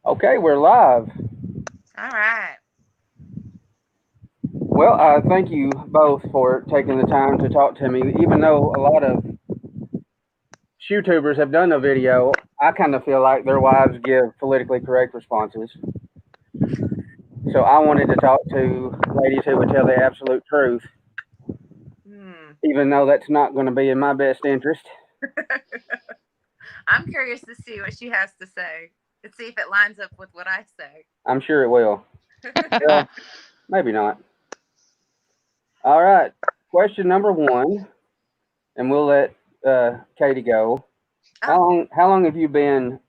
Okay, we're live. All right. Well, thank you both for taking the time to talk to me. Even though a lot of YouTubers have done a video, I kind of feel like their wives give politically correct responses. So I wanted to talk to ladies who would tell the absolute truth, Hmm. even though that's not going to be in my best interest. I'm curious to see what she has to say and see if it lines up with what I say. I'm sure it will. Well, maybe not. All right. Question number one, and we'll let Katie go. Oh, How long have you been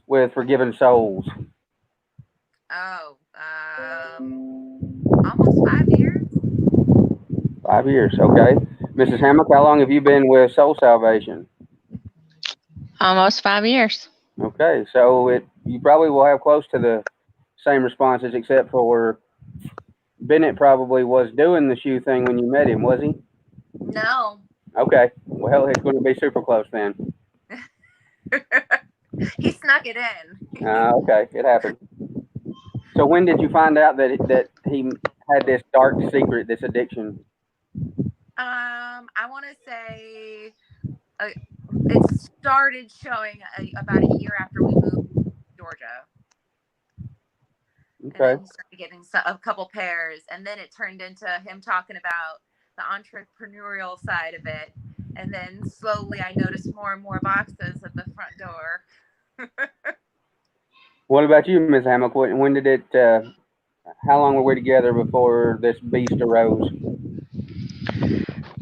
with Forgiven Souls? oh, almost 5 years. 5 years, okay. Mrs. Yeah. Hammock, how long have you been with Soul Salvation? Almost 5 years. Okay, so it you probably will have close to the same responses, except for Bennett probably was doing the shoe thing when you met him, was he? No, Okay, well, it's going to be super close then. he snuck it in. Okay, it happened. So when did you find out that he had this dark secret, this addiction? I want to say uh, it started showing about a year after we moved to Georgia, and Okay, then he started getting a couple pairs, and then it turned into him talking about the entrepreneurial side of it, and then slowly I noticed more and more boxes at the front door. what about you, Miss Hammock? When did it? How long were we together before this beast arose?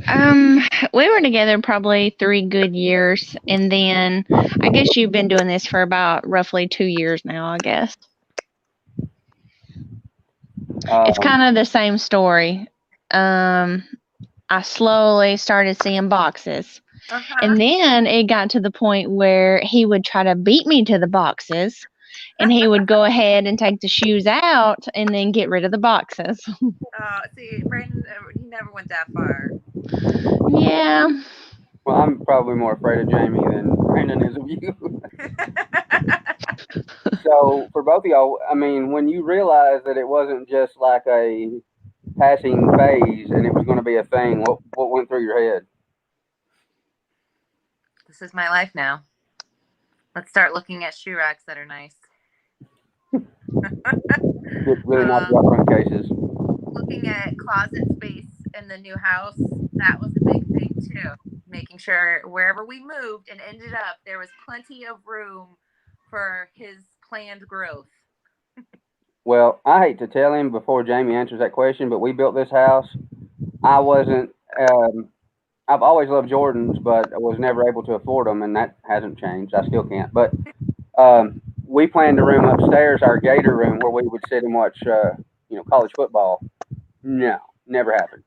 Um, we were together probably 3 good years, and then I guess you've been doing this for about roughly 2 years now. I guess it's Um, kind of the same story. Um, I slowly started seeing boxes, Uh huh. and then it got to the point where he would try to beat me to the boxes, and he would go ahead and take the shoes out and then get rid of the boxes. See, Brandon, he never went that far. Yeah. well, I'm probably more afraid of Jamie than Brandon is of you. So for both of y'all, I mean, when you realized that it wasn't just like a passing phase and it was going to be a thing, what went through your head? This is my life now. Let's start looking at shoe racks that are nice. Get really nice Um, drop front cases. Looking at closet space in the new house, that was a big thing too. Making sure wherever we moved and ended up, there was plenty of room for his planned growth. Well, I hate to tell him before Jamie answers that question, but we built this house. I wasn't. I've always loved Jordans, but I was never able to afford them, and that hasn't changed. I still can't. But we planned a room upstairs, our Gator room, where we would sit and watch, college football. No, never happened.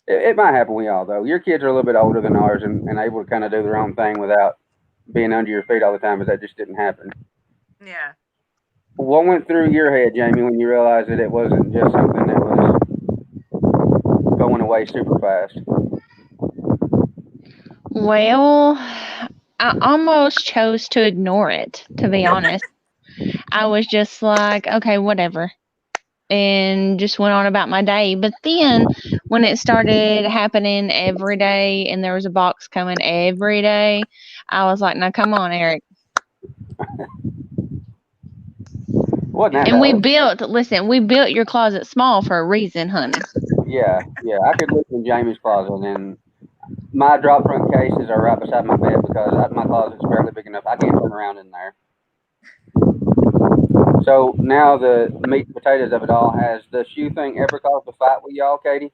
It might happen with y'all though. Your kids are a little bit older than ours and able to kind of do their own thing without being under your feet all the time, but that just didn't happen. Yeah. What went through your head, Jamie, when you realized that it wasn't just something that was going away super fast? Well, I almost chose to ignore it, to be honest. I was just like, okay, whatever, and just went on about my day. But then when it started happening every day and there was a box coming every day, I was like, now come on, Eric. Wasn't that And bad? listen, we built your closet small for a reason, honey. Yeah, yeah. I could live in Jamie's closet, and my drop front cases are right beside my bed because my closet's barely big enough. I can't turn around in there. So now the meat and potatoes of it all, has the shoe thing ever caused a fight with y'all, Katie,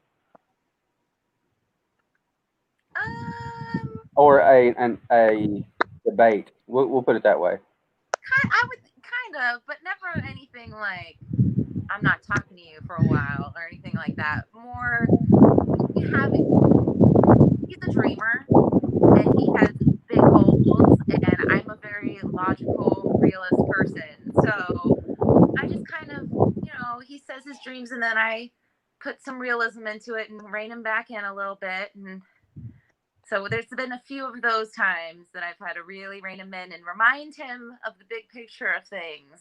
Um, or a debate? We'll put it that way. I would kind of, but never anything like I'm not talking to you for a while or anything like that. More having he's a dreamer and he has big goals and I'm a very logical realist person. So I just kind of, he says his dreams and then I put some realism into it and rein him back in a little bit and So there's been a few of those times that I've had to really rein him in and remind him of the big picture of things.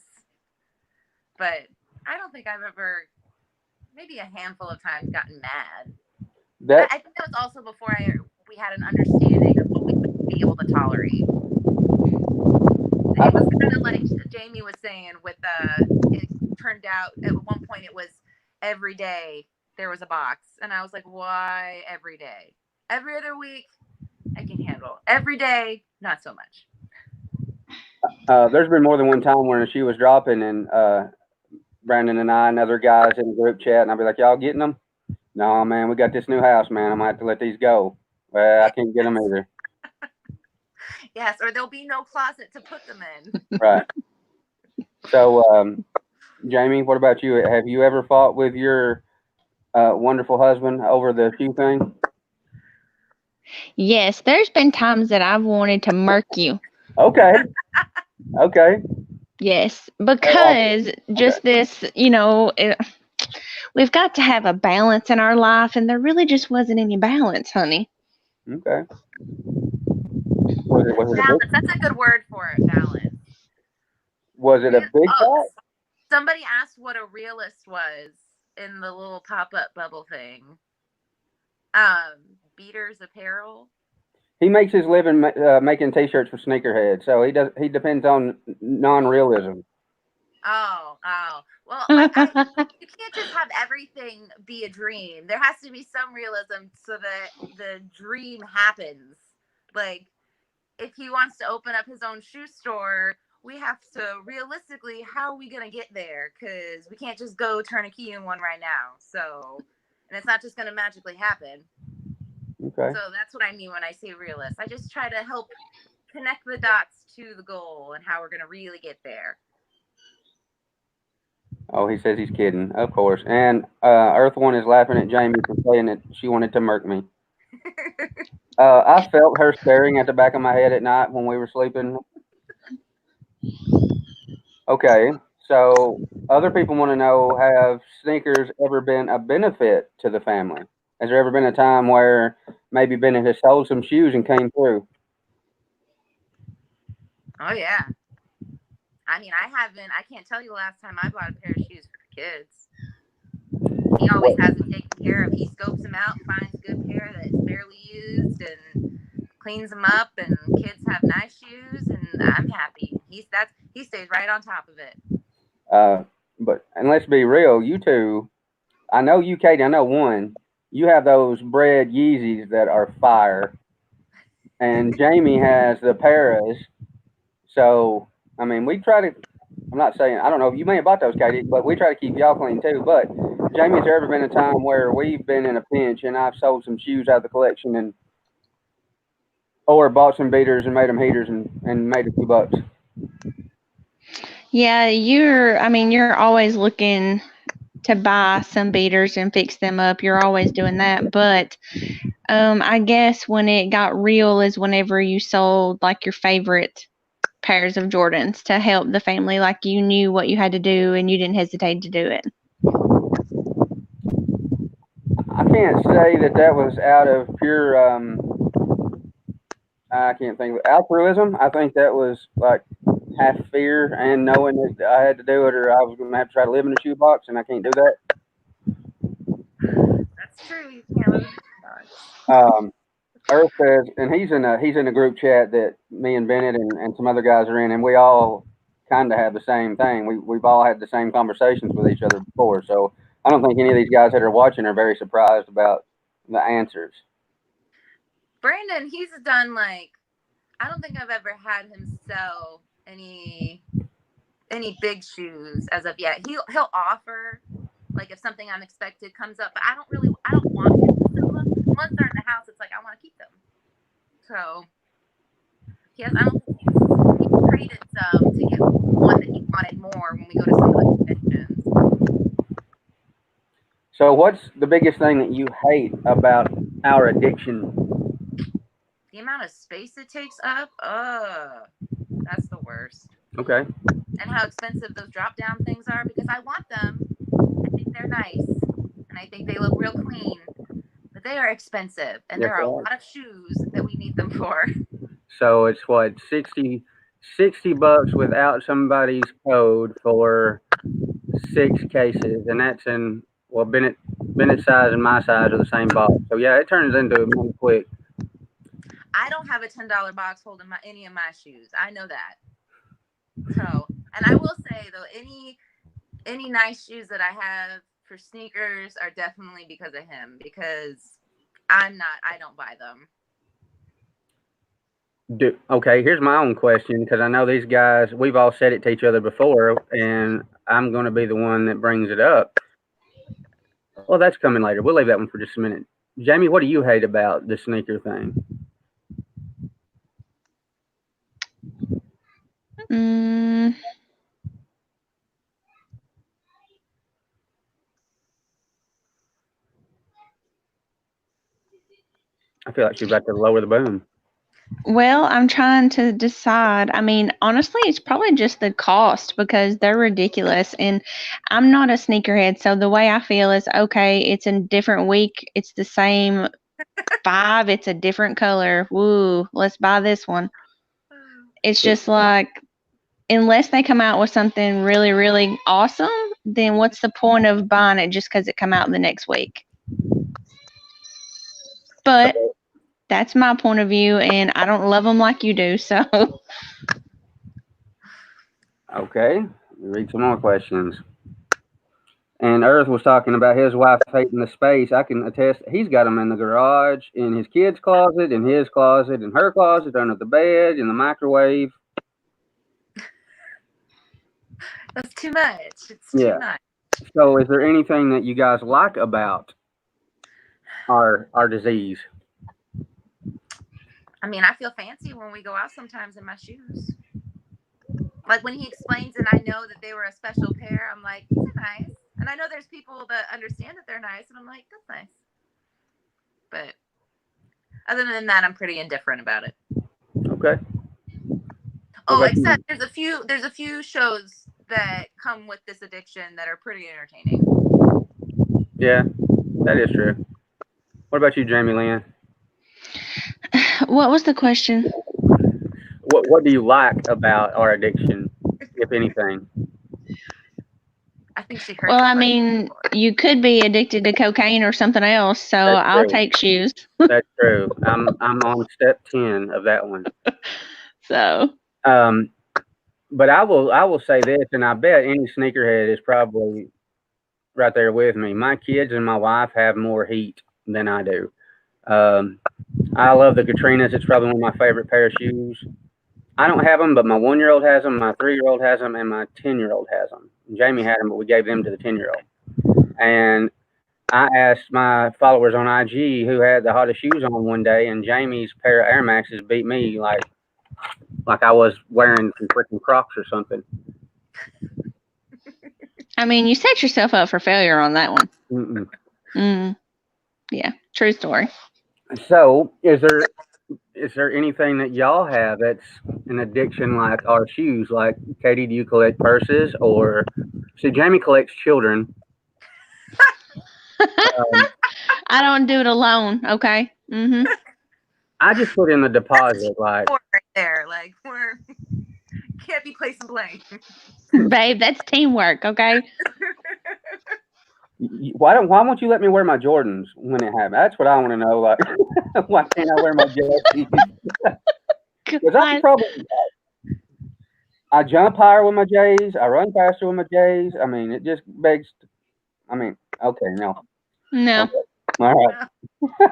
But I don't think I've ever, maybe a handful of times, gotten mad. But That I think that was also before we had an understanding of what we would be able to tolerate. I, It was kind of like Jamie was saying with it turned out at one point it was every day there was a box, and I was like, why every day? Every other week I can handle. Every day, not so much. there's been more than one time when she was dropping, and Brandon and I and other guys in the group chat, and I'd be like, "Y'all getting them? No, man, we got this new house, man. I'm gonna have to let these go. Well, I Yes. can't get them either." Yes, or there'll be no closet to put them in. Right. So, Jamie, what about you? Have you ever fought with your wonderful husband over the shoe thing? Yes, there's been times that I've wanted to murk you. Okay. Okay. Yes, Uh, because okay. just this, we've got to have a balance in our life, and there really just wasn't any balance, honey. Okay. Was it a Balance. big That's a good word for it. Balance. was it a big Oh, fight? somebody asked what a realist was in the little pop-up bubble thing. Beaters apparel. He makes his living making T-shirts for Sneakerheads, so he depends on non-realism. Oh. Well, like you can't just have everything be a dream. There has to be some realism so that the dream happens. Like if he wants to open up his own shoe store, we have to realistically, how are we going to get there? Because we can't just go turn a key in one right now. So, and it's not just going to magically happen. Okay. So that's what I mean when I say realist. I just try to help connect the dots to the goal and how we're going to really get there. Oh, he says he's kidding, of course. And Earth One is laughing at Jamie for saying that she wanted to murk me. I felt her staring at the back of my head at night when we were sleeping. Okay, so other people want to know: have sneakers ever been a benefit to the family? Has there ever been a time where maybe Bennett has sold some shoes and came through? Oh, yeah. I mean, I can't tell you the last time I bought a pair of shoes for the kids. He always What? has it taken care of. He scopes them out, finds a good pair that's barely used, and cleans them up. And kids have nice shoes, and I'm happy. He stays right on top of it. Uh, but and let's be real, you two. I know you, Katie. I know one. You have those bread Yeezys that are fire, and Jamie has the Paras. So I mean, we try to. I'm not saying I don't know. You may have bought those, Katie, but we try to keep y'all clean too. But Jamie, has there ever been a time where we've been in a pinch and I've sold some shoes out of the collection and or bought some beaters and made them heaters and made a few bucks? Yeah, you're always looking to buy some beaters and fix them up. You're always doing that. But I guess when it got real is whenever you sold like your favorite pairs of Jordans to help the family. Like you knew what you had to do and you didn't hesitate to do it. I can't say that that was out of pure. I can't think of altruism. I think that was like half fear and knowing that I had to do it or I was going to have to try to live in a shoebox and I can't do that. That's true. You can't live in a box. Um, Earth says, and he's in a group chat that me and Bennett and some other guys are in, and we all kind of have the same thing. We've all had the same conversations with each other before, so I don't think any of these guys that are watching are very surprised about the answers. Brandon, he's done like I don't think I've ever had him sell any big shoes as of yet. He'll offer like if something unexpected comes up, but I don't want him to sell them. Once they're in the house, it's like I want to keep them. So I don't think he's traded some to get one that he wanted more when we go to some of the conventions. So, what's the biggest thing that you hate about our addiction? The amount of space it takes up, that's the worst. Okay. And how expensive those drop down things are because I want them. I think they're nice and I think they look real clean, but but they are expensive, and Yes, there are a lot of shoes that we need them for. so it's what, 60 bucks without somebody's code for 6 cases, and that's in, well, Bennett's size and my size are the same box. So yeah, it turns into money quick. I don't have a $10 box holding any of my shoes. I know that. So, and I will say though, any nice shoes that I have for sneakers are definitely because of him. Because I don't buy them. Okay, here's my own question, because I know these guys, we've all said it to each other before, and I'm going to be the one that brings it up. Well, that's coming later. We'll leave that one for just a minute. Jamie, what do you hate about the sneaker thing? Mm, I feel like she's about to lower the boom. well, I'm trying to decide. I mean, honestly, it's probably just the cost because they're ridiculous. And I'm not a sneakerhead. So the way I feel is okay, it's a different week. It's the same five, it's a different color. Woo, let's buy this one. It's just like, unless they come out with something really, really awesome, then what's the point of buying it just because it come out the next week? But So, that's my point of view, and I don't love them like you do. So, okay, read some more questions. And Earth was talking about his wife hating the space. I can attest. He's got them in the garage, in his kid's closet, in his closet, in her closet, under the bed, in the microwave. That's too much. It's too Yeah. much. So, is there anything that you guys like about our disease? I mean, I feel fancy when we go out sometimes in my shoes. Like when he explains and I know that they were a special pair, I'm like, these are nice. And I know there's people that understand that they're nice, and I'm like, that's nice. But other than that, I'm pretty indifferent about it. Okay. Oh, except there's a few shows that come with this addiction that are pretty entertaining. Yeah, that is true. What about you, Jamie Lynn? what was the question? What do you like about our addiction, if anything? I think she heard Well, the I question mean, before. you could be addicted to cocaine or something else, so That's I'll true. take shoes. That's true. I'm on step 10 of that one. So, Um, but I will say this, and I bet any sneakerhead is probably right there with me. My kids and my wife have more heat than I do. Um, I love the Katrinas. It's probably one of my favorite pair of shoes. I don't have them, but my 1-year-old has them, my 3-year-old has them, and my 10-year-old has them. Jamie had them, but we gave them to the 10-year-old. And I asked my followers on IG who had the hottest shoes on one day, and Jamie's pair of Air Maxes beat me like I was wearing some freaking Crocs or something. I mean, you set yourself up for failure on that one. Mm-mm. Yeah, true story. So, is there anything that y'all have that's an addiction like our shoes? Like, Katie, do you collect purses, or see, Jamie collects children. Um, I don't do it alone, okay? I just put in the deposit, like, Right there, like we're can't be placing blame. Babe, that's teamwork, okay? why won't you let me wear my Jordans when it happens? That's what I want to know. Like, why can't I wear my J's? Because I God, probably I jump higher with my J's. I run faster with my J's. I mean, it just begs. I mean, okay, no, no. okay, all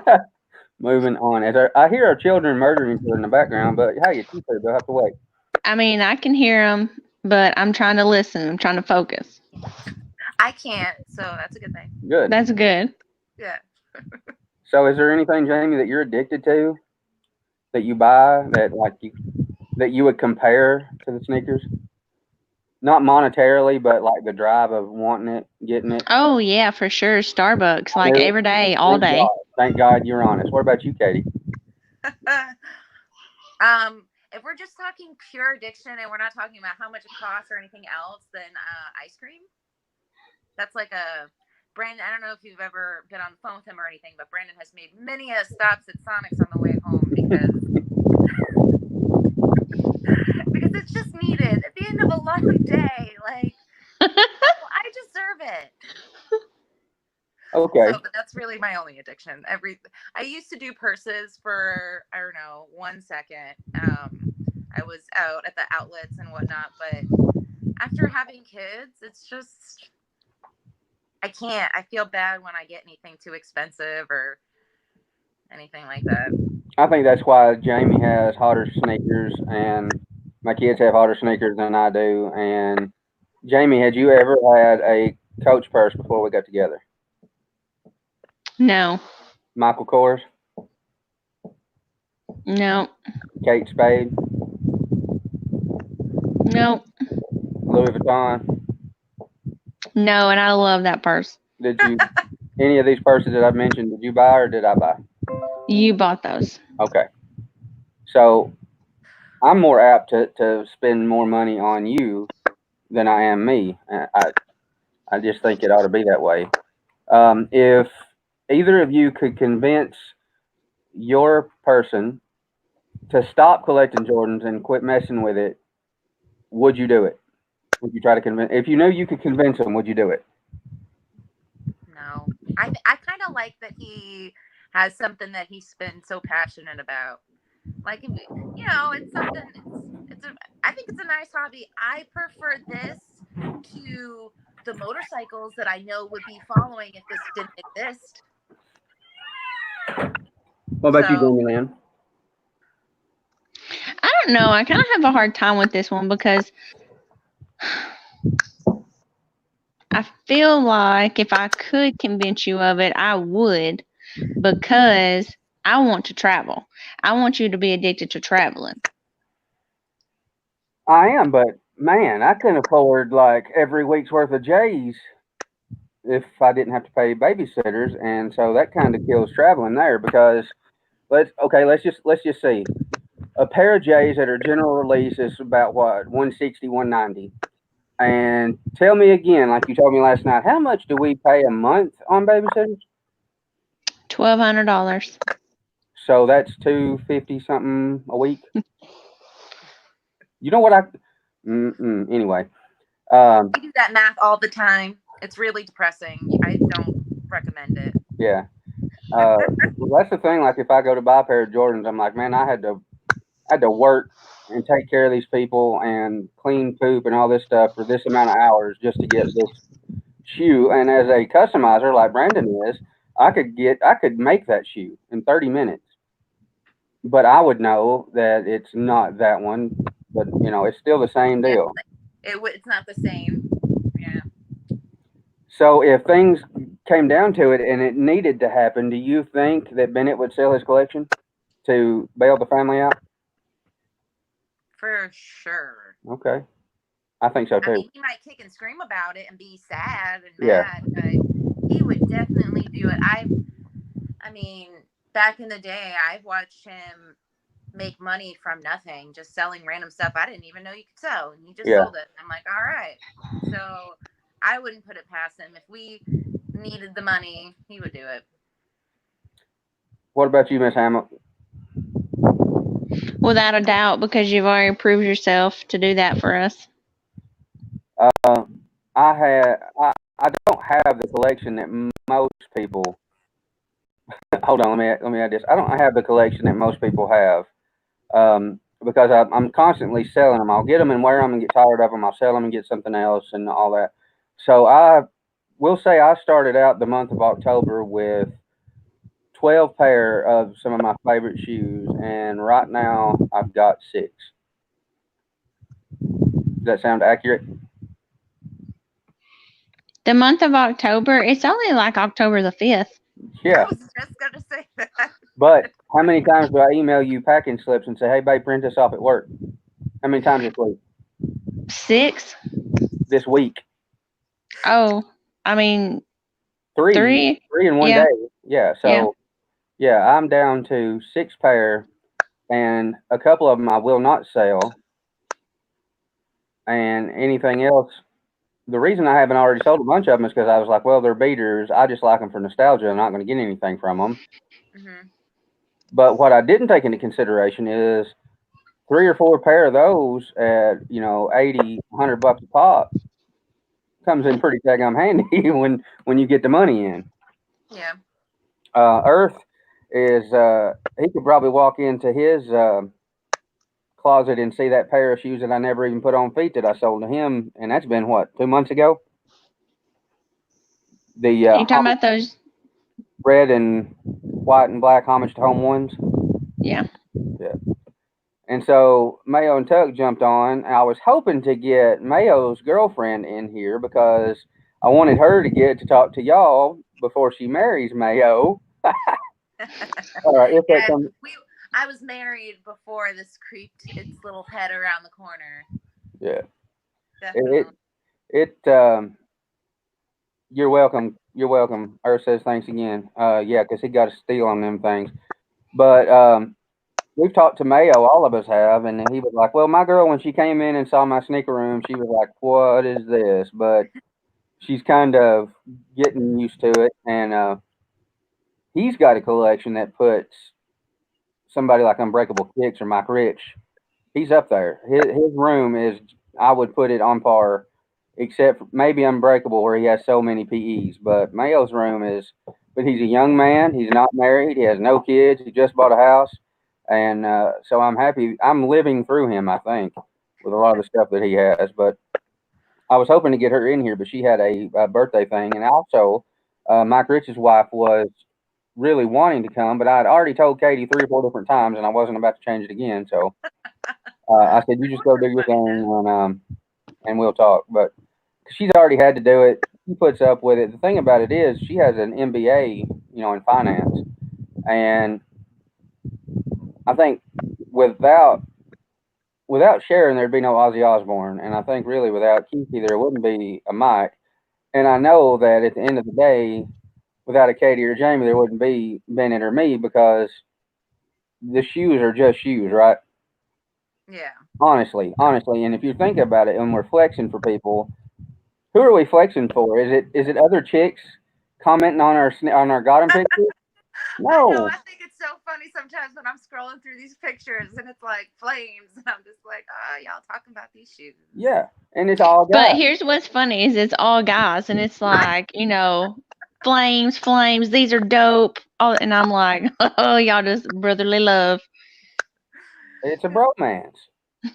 right. Moving on. As I hear our children murdering each other in the background, but hey, it's you two. They'll have to wait. I mean, I can hear them, but I'm trying to listen. I'm trying to focus. I can't, so that's a good thing. Good. That's good. Yeah. So, is there anything, Jamie, that you're addicted to that you buy that you would compare to the sneakers? Not monetarily, but like the drive of wanting it, getting it. Oh, yeah, for sure. Starbucks, like No, every day, all thank day. God. Thank God you're honest. What about you, Katie? If we're just talking pure addiction and we're not talking about how much it costs or anything else, then ice cream. That's like Brandon, I don't know if you've ever been on the phone with him or anything, but Brandon has made many a stops at Sonic's on the way home because it's just needed at the end of a long day. Like, I deserve it. Okay. So that's really my only addiction. I used to do purses for, I don't know, 1 second. I was out at the outlets and whatnot, but after having kids, it's just I can't. I feel bad when I get anything too expensive or anything like that. I think that's why Jamie has hotter sneakers, and my kids have hotter sneakers than I do. And Jamie, had you ever had a Coach purse before we got together? No, Michael Kors, no, Kate Spade, no, Louis Vuitton. no, and I love that purse. Did you any of these purses that I've mentioned? Did you buy or did I buy? You bought those. Okay, so I'm more apt to spend more money on you than I am me. I just think it ought to be that way. If either of you could convince your person to stop collecting Jordans and quit messing with it, would you do it? Would you try to convince? If you knew you could convince them, would you do it? No, I kind of like that he has something that he's been so passionate about. Like, it's something. I think it's a nice hobby. I prefer this to the motorcycles that I know would be following if this didn't exist. What about you, So Jamie Lynn? I don't know. I kind of have a hard time with this one because I feel like if I could convince you of it, I would because I want to travel. I want you to be addicted to traveling. I am, but man, I couldn't afford like every week's worth of J's if I didn't have to pay babysitters, and so that kind of kills traveling there because let's just see a pair of J's at our general release is about what 160, 190. And tell me again, like you told me last night, how much do we pay a month on babysitters? $1,200. So that's 250 something a week. You know what I? Anyway, um, I do that math all the time. It's really depressing. I don't recommend it. yeah. Well, that's the thing. Like if I go to buy a pair of Jordans, I'm like, man, I had to work and take care of these people and clean poop and all this stuff for this amount of hours just to get this shoe. And as a customizer like Brandon is, I could make that shoe in 30 minutes. But I would know that it's not that one. But it's still the same Yeah, deal. it's not the same. Yeah. So if things came down to it and it needed to happen, do you think that Bennett would sell his collection to bail the family out? For sure. Okay, I think so I too. mean, he might kick and scream about it and be sad and Yeah. mad, but he would definitely do it. I mean, back in the day, I've watched him make money from nothing, just selling random stuff I didn't even know you could sell, and he just Yeah. sold it. I'm like, all right. So I wouldn't put it past him. If we needed the money, he would do it. What about you, Miss Hamill? Without a doubt, because you've already proved yourself to do that for us. Uh, I don't have the collection that most people. Hold on, let me add this. I don't have the collection that most people have. Because I'm constantly selling them. I'll get them and wear them and get tired of them. I'll sell them and get something else and all that. So I will say I started out the month of October with 12 pair of some of my favorite shoes, and right now I've got six. Does that sound accurate? The month of October, it's only like October the 5th. I Yeah. was just gonna say that. But how many times do I email you packing slips and say, "Hey, babe, print this off at work"? How many times this week? 6? This week, Oh, I mean, three, 3? three in one Yeah, day. Yeah. yeah. So yeah, I'm down to six pair, and a couple of them I will not sell, and anything else the reason I haven't already sold a bunch of them is because I was like, well, they're beaters. I just like them for nostalgia. I'm not going to get anything from them. Hmm. But what I didn't take into consideration is three or four pair of those at 80, $100 a pop comes in pretty daggum handy when you get the money in. Yeah. Earth is he could probably walk into his closet and see that pair of shoes that I never even put on feet that I sold to him, and that's been what 2 months ago. The You talking about those? red and white and black homage to home ones. Yeah. Yeah. And so Mayo and Tuck jumped on. I was hoping to get Mayo's girlfriend in here because I wanted her to get to talk to y'all before she marries Mayo. If that Yeah, comes, we. I was married before this creeped its little head around the corner. yeah, it Definitely. it. You're welcome. You're welcome. Earth says thanks again. Yeah, because he got a steal on them things. But we've talked to Mayo, all of us have, and he was like, "Well, my girl, when she came in and saw my sneaker room, she was like, 'What is this?'" But she's kind of getting used to it, and he's got a collection that puts somebody like Unbreakable Kicks or Mike Rich. He's up there. His room is, I would put it on par, except for maybe Unbreakable where he has so many PEs. But Mayo's room is, but he's a young man. He's not married. He has no kids. He just bought a house, and so I'm happy. I'm living through him. I think with a lot of the stuff that he has. But I was hoping to get her in here, but she had a birthday thing, and also Mike Rich's wife was really wanting to come, but I had already told Katie 3 or 4 different times, and I wasn't about to change it again. So I said, "You just go do your thing, and we'll talk." But she's already had to do it. She puts up with it. The thing about it is, she has an MBA, in finance, and I think without without Sharon, there'd be no Ozzy Osbourne, and I think really without Kiki, there wouldn't be a Mike. And I know that at the end of the day, without a Katie or Jamie, there wouldn't be Bennett or me because the shoes are just shoes, right? Yeah. Honestly, and if you think about it, and we're flexing for people, who are we flexing for? Is it other chicks commenting on our got 'em pictures? I know. No. I think it's so funny sometimes when I'm scrolling through these pictures and it's like flames, and I'm just like, oh, y'all talking about these shoes. Yeah, and it's all But guys. here's what's funny is it's all guys, and it's I, like, flames, flames. These are dope. All, and I'm like, oh, y'all just brotherly love It's a bromance. for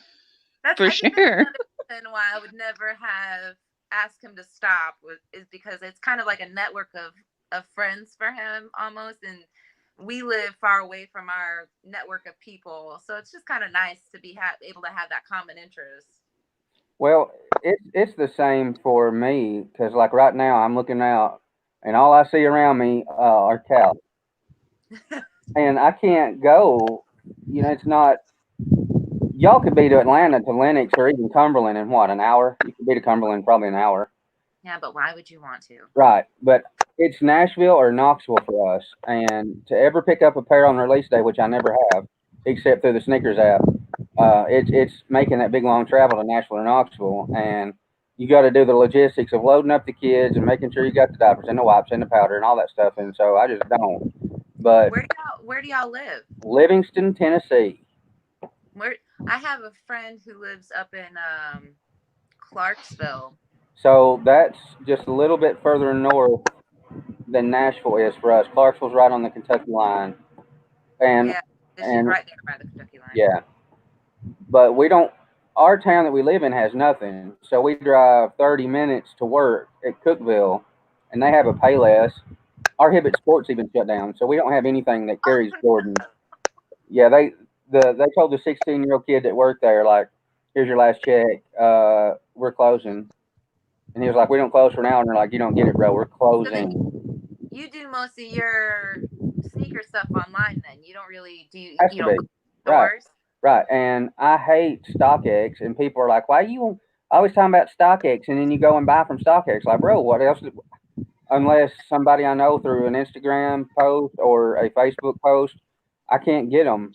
I think that's sure. another reason why I would never have asked him to stop is because it's kind of like a network of friends for him almost, and we live far away from our network of people, so it's just kind of nice to be able to have that common interest. Well, it's the same for me because like right now I'm looking out, and all I see around me are cows, and I can't go. It's not. Y'all could be to Atlanta to Lenox or even Cumberland in what, an hour? You could be to Cumberland probably an hour. Yeah, but why would you want to? Right, but it's Nashville or Knoxville for us, and to ever pick up a pair on release day, which I never have, except through the Sneakers app, it's making that big long travel to Nashville or Knoxville, and you got to do the logistics of loading up the kids and making sure you got the diapers and the wipes and the powder and all that stuff, and so I just don't. But Where do y'all live? Livingston, Tennessee, Where I have a friend who lives up in Clarksville. so that's just a little bit further north than Nashville is for us. Clarksville's right on the Kentucky line, and Yeah, she's and right there by the Kentucky line. yeah, but we don't. Our town that we live in has nothing, so we drive 30 minutes to work at Cookville, and they have a Payless. Our Hibbett Sports even shut down, so we don't have anything that Oh, carries Jordan. Yeah, they told the 16-year-old kid that worked there like, "Here's your last check. We're closing," and he was like, "We don't close for now," and they're like, "You don't get it, bro. We're so then closing." you do most of your sneaker stuff online. Then you don't really do. Has You to be don't go to right. stores. Right, and I hate StockX, and people are like, "Why you always talking about StockX?" And then you go and buy from StockX, like, bro, what else? Unless somebody I know through an Instagram post or a Facebook post, I can't get them.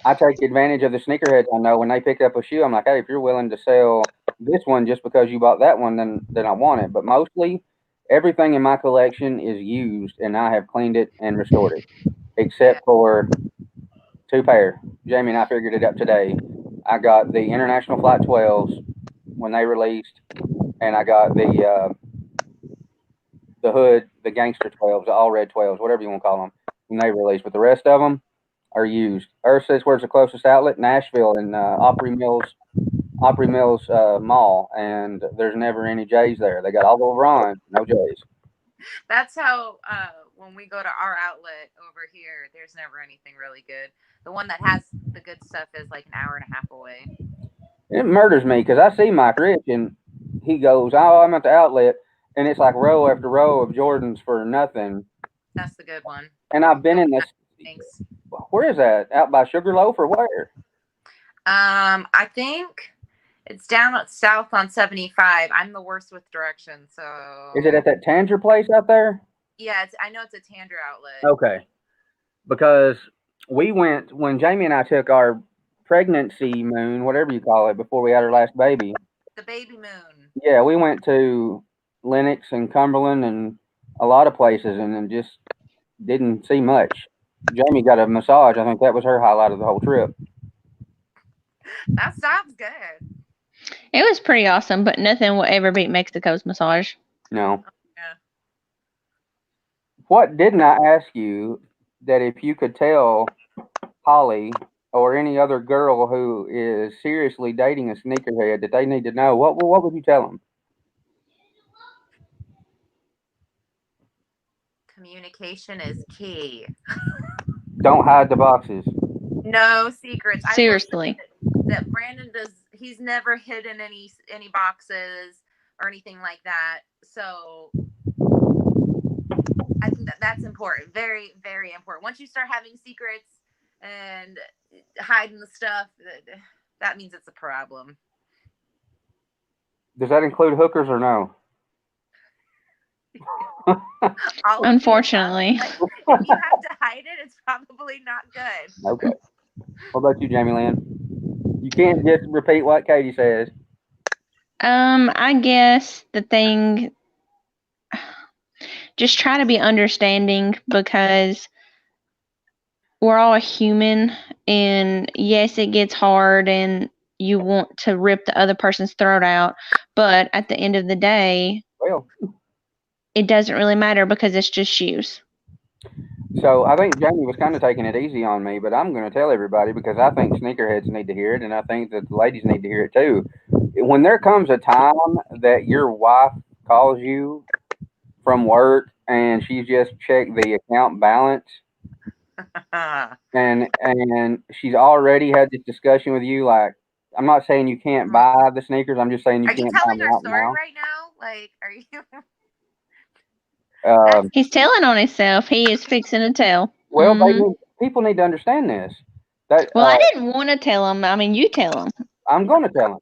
I take advantage of the sneakerheads I know when they pick up a shoe. I'm like, hey, if you're willing to sell this one just because you bought that one, then I want it. But mostly, everything in my collection is used, and I have cleaned it and restored it, Yeah, except for two pair. Jamie and I figured it up today. I got the International Flight 12s when they released, and I got the Hood, the Gangster 12s, the all red 12s, whatever you want to call them, when they released. But the rest of them are used. Earth says where's the closest outlet? Nashville and Opry Mills Mall, and there's never any J's there. They got all the Ron, no J's. that's how when we go to our outlet over here, there's never anything really good. The one that has the good stuff is like an hour and a half away. It murders me because I see Mike Rich and he goes, "Oh, I'm at the outlet," and it's like row after row of Jordans for nothing. That's the good one. And I've been Nobody in has this. things. Where is that? Out by Sugarloaf or where? I think it's down south on 75. I'm the worst with directions, Is it so at that Tanger place out there? yeah, I know it's a Tander outlet. Okay, because we went when Jamie and I took our pregnancy moon, whatever you call it, before we had our last baby. The baby moon. Yeah, we went to Lenox and Cumberland and a lot of places, and then just didn't see much. Jamie got a massage. I think that was her highlight of the whole trip. That sounds good. It was pretty awesome, but nothing will ever beat Mexico's massage. No. Yeah. What didn't I ask you that if you could tell Holly or any other girl who is seriously dating a sneakerhead that they need to know, what would you tell them? Communication is key. Don't hide the boxes. No secrets. I will say Seriously. that Brandon does. He's never hidden any boxes or anything like that. So I think that that's important. Very, very important. Once you start having secrets and hiding the stuff, that means it's a problem. Does that include hookers or no? All of the above. Unfortunately. But if you have to hide it, it's probably not good. Okay. What about you, Jamie Lynn? You can't just repeat what Katie says. I guess the thing, just try to be understanding because we're all human, and yes, it gets hard and you want to rip the other person's throat out, but at the end of the day, Well, it doesn't really matter because it's just shoes. so I think Jamie was kind of taking it easy on me, but I'm going to tell everybody because I think sneakerheads need to hear it, and I think that the ladies need to hear it too. When there comes a time that your wife calls you from work and she's just checked the account balance Are and she's already had this discussion with you, like I'm not saying you can't buy the sneakers, I'm just saying you you can't buy telling them our right story now. right now? Like, are you? That's Um, He's telling on himself. He is fixing to tell. well, people need to understand this. That Well, I didn't want to tell him. I mean, you tell him. I'm going to tell them.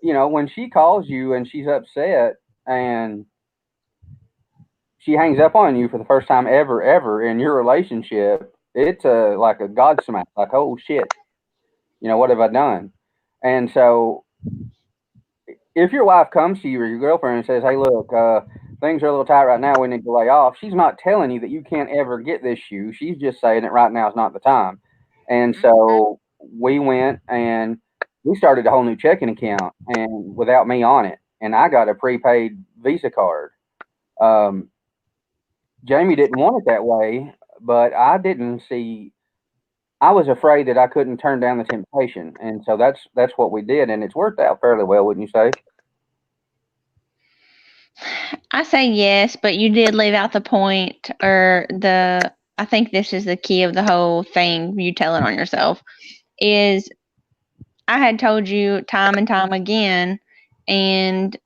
You know, when she calls you and she's upset and she hangs up on you for the first time ever in your relationship, it's a like a god smack. Like, oh shit, you know what have I done? And so, if your wife comes to you or your girlfriend and says, "Hey, look, things are a little tight right now. We need to lay off," she's not telling you that you can't ever get this shoe. She's just saying that right now is not the time. And Mhm. so we went and we started a whole new checking account, and without me on it, and I got a prepaid Visa card. Um, Jamie didn't want it that way, but I didn't see. I was afraid that I couldn't turn down the temptation, and so that's what we did, and it's worked out fairly well, wouldn't you say? I say yes, but you did leave out the point, or the. I think this is the key of the whole thing. You telling on yourself is I had told you time and time again, and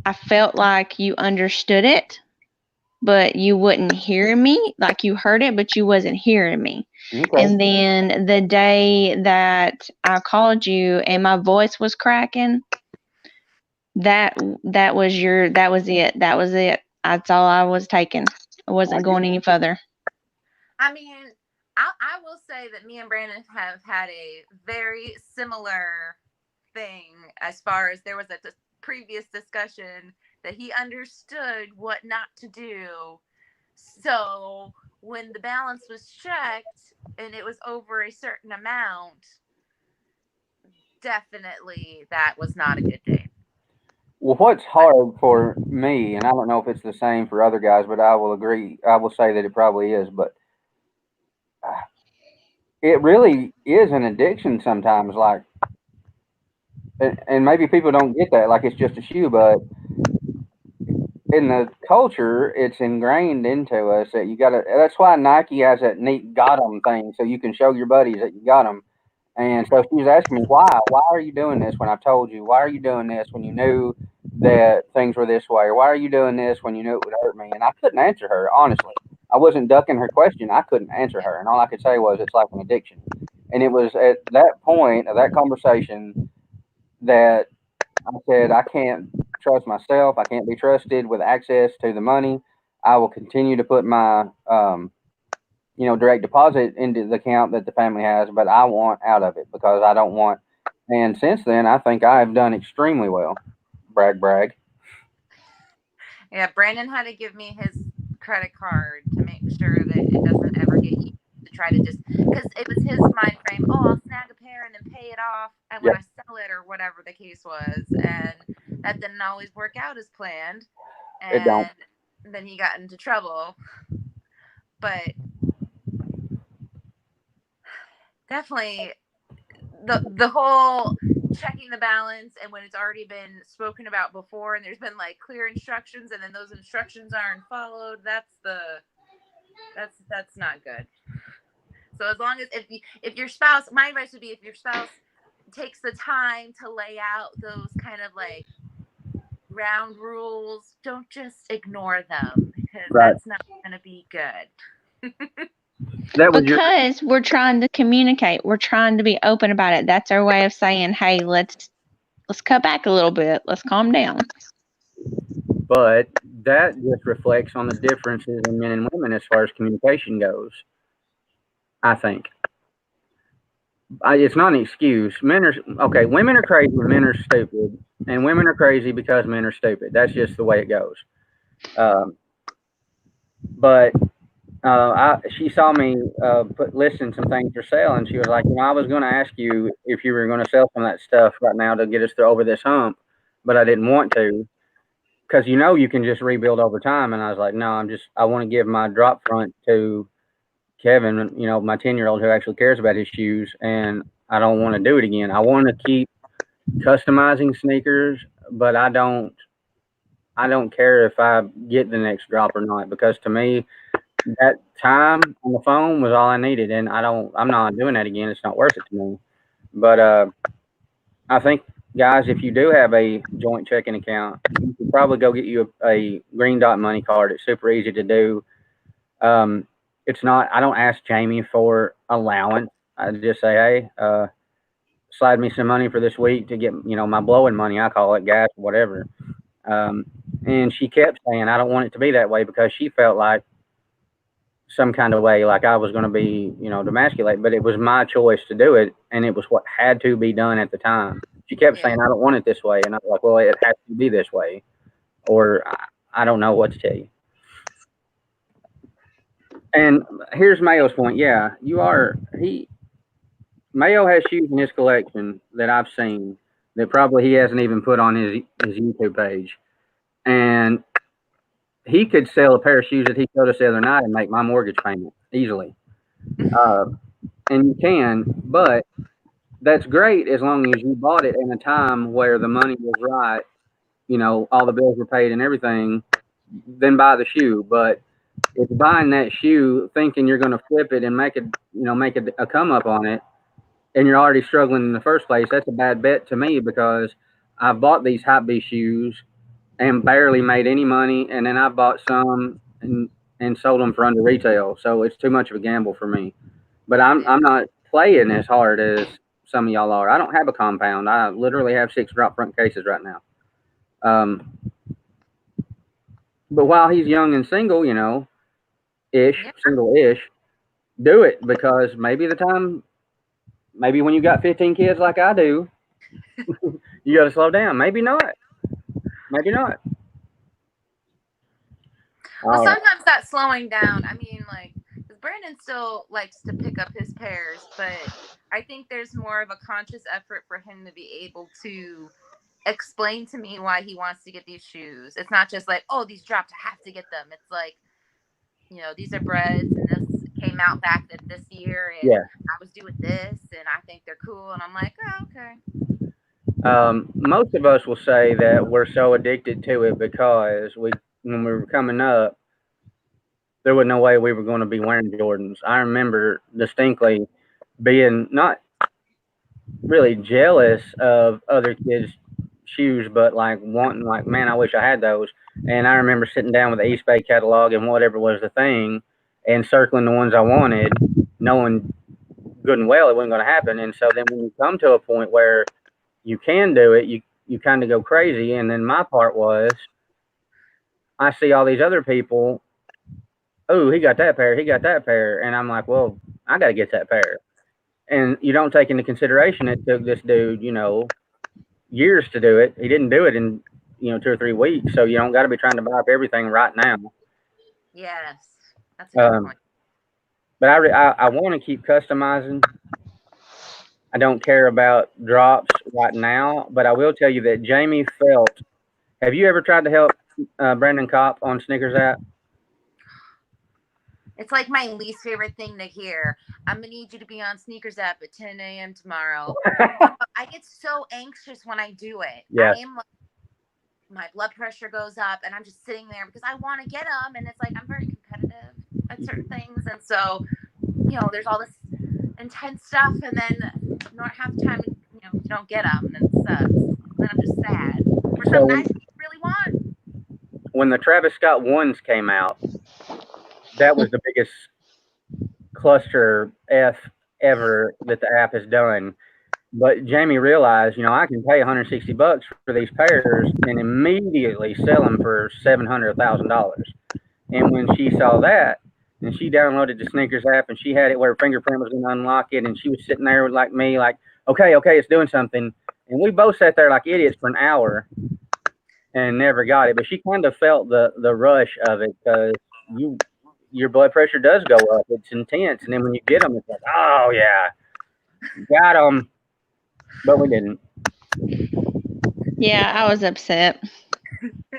I felt like you understood it, but you wouldn't hear me. Like you heard it, but you wasn't hearing me. Okay. And then the day that I called you and my voice was cracking, that that was it. That was it. That's all I was taking. I I wasn't get going it. any further. I mean, I will say that me and Brandon have had a very similar thing as far as there was a previous discussion that he understood what not to do. So when the balance was checked and it was over a certain amount, definitely that was not a good day. Well, what's But hard for me, and I don't know if it's the same for other guys, but I will agree. I will say that it probably is, but it really is an addiction sometimes. Like, and maybe people don't get that. Like, it's just a shoe, but in the culture, it's ingrained into us that you gotta. That's why Nike has that neat got 'em thing, so you can show your buddies that you got them. And so she was asking me, why? Why are you doing this when I told you? Why are you doing this when you knew that things were this way? Or why are you doing this when you knew it would hurt me? And I couldn't answer her, honestly. I wasn't ducking her question. I couldn't answer her. And all I could say was, it's like an addiction. And it was at that point of that conversation that I said, I can't trust myself. I can't be trusted with access to the money. I will continue to put my direct deposit into the account that the family has, but I want out of it because I don't want. And since then, I think I have done extremely well. Brag, brag. yeah, Brandon had to give me his credit card to make sure that it doesn't ever get used to try to just because it was his mind frame. Oh, I'll snag a pair and then pay it off and when Yeah, I sell it or whatever the case was, and that didn't always work out as planned, it don't. and then he got into trouble. But definitely the whole checking the balance and when it's already been spoken about before and there's been like clear instructions and then those instructions aren't followed, that's not good. So as long as if your spouse, my advice would be if your spouse takes the time to lay out those kind of like ground rules, don't just ignore them because Right. that's not going to be good. That was your. Because we're trying to communicate. We're trying to be open about it. That's our way of saying, "Hey, let's cut back a little bit. Let's calm down." But that just reflects on the differences in men and women as far as communication goes. I think it's not an excuse. Men are okay. Women are crazy. Men are stupid, and women are crazy because men are stupid. That's just the way it goes. Um, but she saw me listing some things for sale, and she was like, I was going to ask you if you were going to sell some of that stuff right now to get us through over this hump, but I didn't want to because you can just rebuild over time. And I was like, no, I want to give my drop front to Kevin, my 10-year-old who actually cares about his shoes, and I don't want to do it again. I want to keep customizing sneakers, but I don't care if I get the next drop or not because to me that time on the phone was all I needed, and I'm not doing that again. It's not worth it to me. But I think, guys, if you do have a joint checking account, you should probably go get you a Green Dot money card. It's super easy to do. Um, it's not. I don't ask Jamie for allowance. I just say, hey, slide me some money for this week to get my blowing money. I call it gas, whatever. Um, and she kept saying, I don't want it to be that way because she felt like some kind of way, like I was going to be, demasculate, but it was my choice to do it, and it was what had to be done at the time. She kept Yeah. saying, I don't want it this way, and I was like, well, it has to be this way, or I don't know what to tell you. And here's Mayo's point. Yeah, you are. Mayo has shoes in his collection that I've seen that probably he hasn't even put on his YouTube page, and he could sell a pair of shoes that he showed us the other night and make my mortgage payment easily. Uh, and you can, but that's great as long as you bought it in a time where the money was right, all the bills were paid and everything, then buy the shoe. But if buying that shoe thinking you're going to flip it and make a come up on it, and you're already struggling in the first place, that's a bad bet to me because I've bought these Hype B shoes and barely made any money, and then I bought some and sold them for under retail. So it's too much of a gamble for me. But Yeah. I'm not playing as hard as some of y'all are. I don't have a compound. I literally have 6 drop front cases right now. Um, but while he's young and single, Yeah. single ish, do it because maybe when you got 15 kids like I do, You got to slow down. Maybe not. Maybe not. Well, All right. sometimes that slowing down, I mean, like, 'cause Brandon still likes to pick up his pairs, but I think there's more of a conscious effort for him to be able to explain to me why he wants to get these shoes. It's not just like, oh, these dropped, I have to get them. It's like, these are breads and this came out back this year and Yeah. I was doing this and I think they're cool. And I'm like, oh, okay. Most of us will say that we're so addicted to it because when we were coming up, there was no way we were going to be wearing Jordans. I remember distinctly being not really jealous of other kids' shoes, but like wanting, like, man, I wish I had those. And I remember sitting down with the East Bay catalog and whatever was the thing, and circling the ones I wanted, knowing good and well it wasn't going to happen. And so then when you come to a point where you can do it, you kind of go crazy. And then my part was, I see all these other people. Oh, he got that pair. He got that pair, and I'm like, well, I got to get that pair. And you don't take into consideration it took this dude, years to do it. He didn't do it in 2 or 3 weeks. So you don't got to be trying to buy up everything right now. Yes, that's a good Um, point. but I want to keep customizing. I don't care about drops right now, but I will tell you that Jamie felt. Have you ever tried to help Brandon Kopp on Sneakers app? It's like my least favorite thing to hear. I'm gonna need you to be on Sneakers app at 10 a.m. tomorrow. I get so anxious when I do it. Yeah. My blood pressure goes up, and I'm just sitting there because I want to get them, and it's like I'm very competitive at certain things, and so there's all this intense stuff, and then not half the time you don't get them, and then it sucks. And then I'm just sad for So something I really want. when the Travis Scott ones came out, that was the biggest cluster F ever that the app has done. But Jamie realized, I can pay $160 for these pairs and immediately sell them for $700,000. And when she saw that, and she downloaded the Sneakers app, and she had it where her fingerprint was going to unlock it, and she was sitting there like me, like, okay, it's doing something. And we both sat there like idiots for an hour and never got it. But she kind of felt the rush of it because your blood pressure does go up. It's intense, and then when you get them, it's like, oh yeah, got them, but we didn't. Yeah, I was upset.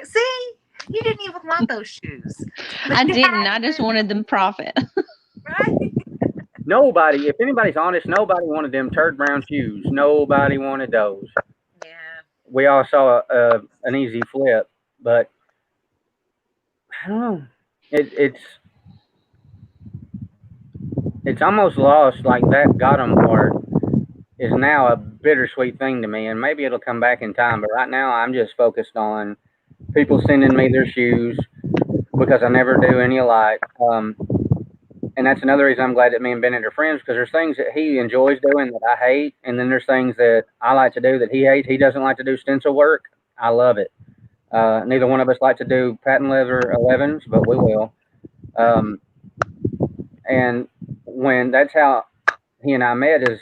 See, you didn't even want those shoes. I didn't. I just wanted the profit. Right? Nobody, if anybody's honest, nobody wanted them turd brown shoes. Nobody wanted those. Yeah. We all saw an easy flip, but I don't know. It's almost lost. Like that got 'em part is now a bittersweet thing to me, and maybe it'll come back in time. But right now, I'm just focused on people sending me their shoes because I never do any alike. And that's another reason I'm glad that me and Bennett are friends because there's things that he enjoys doing that I hate, and then there's things that I like to do that he hates. He doesn't like to do stencil work. I love it. Neither one of us like to do patent leather 11s, but we will. Um, and when that's how he and I met is,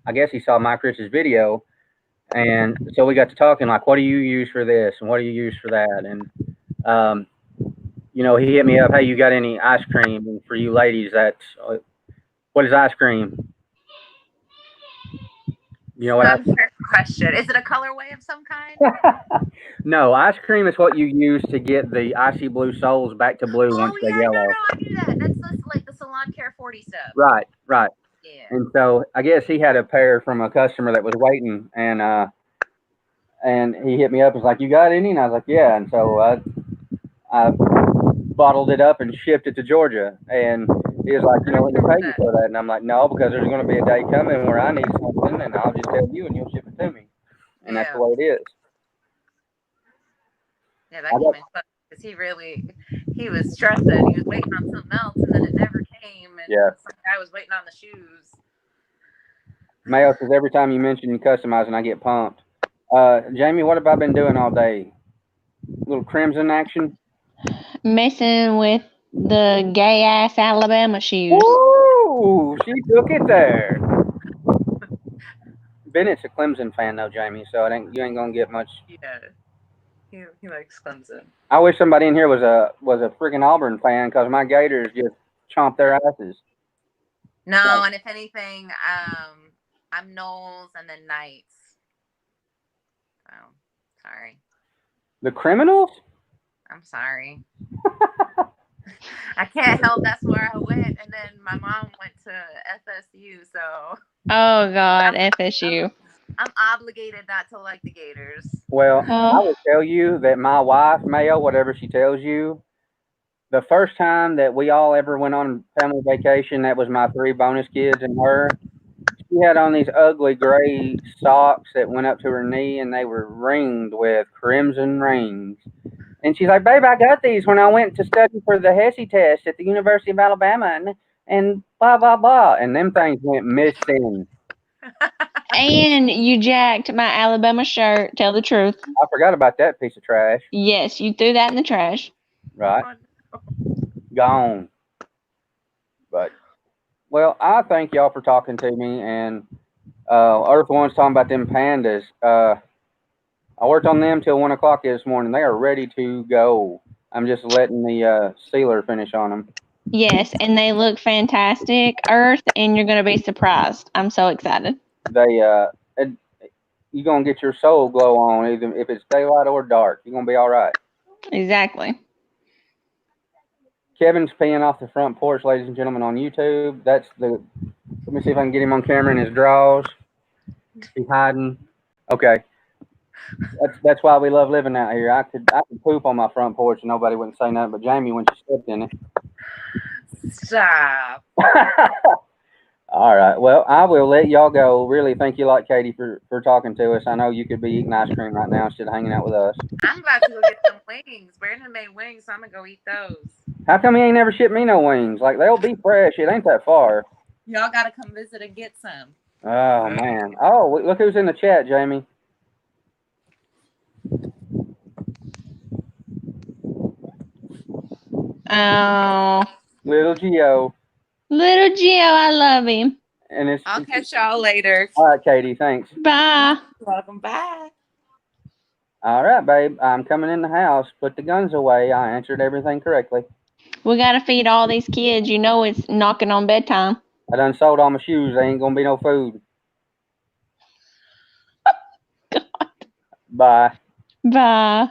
I guess he saw Mike Rich's video, and so we got to talking like, what do you use for this, and what do you use for that, and um, he hit me up, hey, you got any ice cream? And for you ladies, that's what is ice cream? You know what Fair question. Is it a colorway of some kind? No, ice cream is what you use to get the icy blue soles back to blue once Oh they yeah, no, yellow. I knew that. That's like the Salon Care 40 stuff. Right, right. Yeah. And so I guess he had a pair from a customer that was waiting, and he hit me up. And was like, "You got any?" And I was like, "Yeah." And so I bottled it up and shipped it to Georgia. And he was like, "Let me pay you for that." And I'm like, "No, because there's going to be a day coming where I need something, and I'll just tell you, and you'll ship it to me." And that's the Yeah. way it is. Yeah, that came in fun because he was stressing. He was waiting on something else, and then it never came. And Yeah. some guy was waiting on the shoes. Mayo says every time you mention customizing, I get pumped. Jamie, what have I been doing all day? Little crimson action. Messing with the gay ass Alabama shoes. Woo! She took it there. Bennett's a Clemson fan though, Jamie. So you ain't gonna get much. Yeah, he likes Clemson. I wish somebody in here was a freaking Auburn fan because my Gators just chomp their asses. No, and if anything, I'm Knowles and then Knights. Oh, sorry. The Criminals? I'm sorry. I can't help. That's where I went, and then my mom went to FSU, so Oh God, FSU. I'm obligated not to like the Gators. Well, I Oh, will tell you that my wife, Mayo, whatever she tells you, the first time that we all ever went on family vacation, that was my three bonus kids and her. She had on these ugly gray socks that went up to her knee, and they were ringed with crimson rings. And she's like, "Babe, I got these when I went to study for the HESI test at the University of Alabama, and blah blah blah." And them things went missing. and you jacked my Alabama shirt. Tell the truth. I forgot about that piece of trash. Yes, you threw that in the trash. Right, Oh, no. gone. But well, I thank y'all for talking to me. And Earth One's talking about them pandas. I worked on them till 1 o'clock this morning. They are ready to go. I'm just letting the sealer finish on them. Yes, and they look fantastic, Earth, and you're gonna be surprised. I'm so excited. They you're gonna get your soul glow on, either if it's daylight or dark. You're gonna be all right. Exactly. Kevin's peeing off the front porch, ladies and gentlemen, on YouTube. That's the. Let me see if I can get him on camera in his drawers. He's hiding. Okay. That's why we love living out here. I could poop on my front porch and nobody wouldn't say nothing but Jamie when she stepped in it. Stop. All right. Well, I will let y'all go. Really, thank you, like Katie, for talking to us. I know you could be eating ice cream right now instead of hanging out with us. I'm about to go get some wings. Brandon made wings, so I'm gonna go eat those. How come he ain't never shipped me no wings? Like they'll be fresh. It ain't that far. Y'all gotta come visit and get some. Oh man. Oh, look who's in the chat, Jamie. Oh, Little Geo. little Gio, I love him. And it's I'll catch y'all later. all right, Katie. Thanks. Bye. Welcome back. All right, babe. I'm coming in the house. Put the guns away. I answered everything correctly. We gotta feed all these kids. You know it's knocking on bedtime. I done sold all my shoes. There ain't gonna be no food. Bye. Bye.